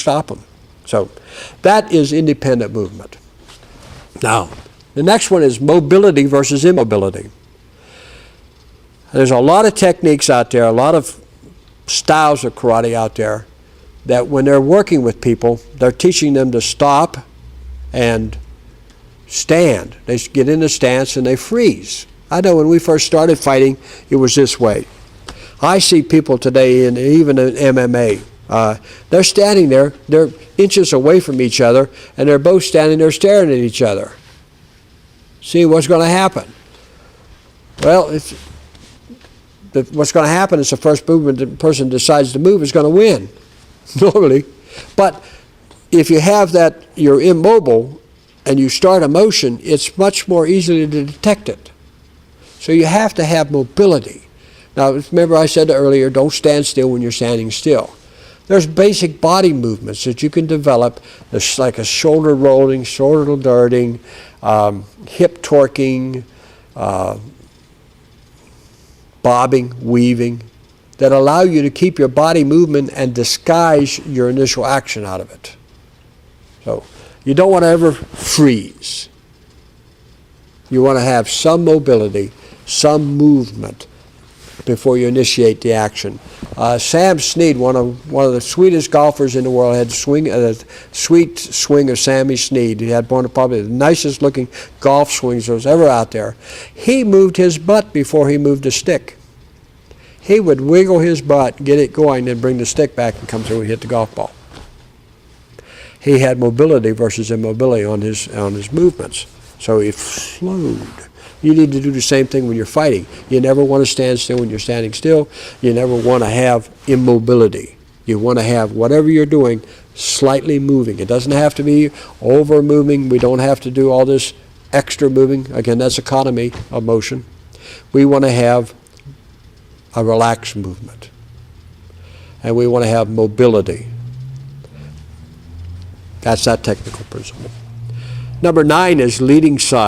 stop them. So that is independent movement. Now, the next one is mobility versus immobility. There's a lot of techniques out there, a lot of styles of karate out there that when they're working with people, they're teaching them to stop and stand. They get in a stance and they freeze. I know when we first started fighting, it was this way. I see people today, even in MMA, they're standing there, they're inches away from each other, and they're both standing there staring at each other. See what's going to happen. Well, what's going to happen is the first movement the person decides to move is going to win, normally. But if you have that, you're immobile, and you start a motion, it's much more easily to detect it. So you have to have mobility. Now, remember I said earlier, don't stand still when you're standing still. There's basic body movements that you can develop. There's like a shoulder rolling, shoulder darting, hip torquing, bobbing, weaving, that allow you to keep your body movement and disguise your initial action out of it. So you don't want to ever freeze. You want to have some mobility, some movement before you initiate the action. Sam Snead, one of the sweetest golfers in the world, had a sweet swing of Sammy Snead. He had one of probably the nicest looking golf swings that was ever out there. He moved his butt before he moved the stick. He would wiggle his butt, get it going, then bring the stick back and come through and hit the golf ball. He had mobility versus immobility on his movements. So he flowed. You need to do the same thing when you're fighting. You never want to stand still when you're standing still. You never want to have immobility. You want to have whatever you're doing slightly moving. It doesn't have to be over moving. We don't have to do all this extra moving. Again, that's economy of motion. We want to have a relaxed movement. And we want to have mobility. That's that technical principle. Number 9 is leading side.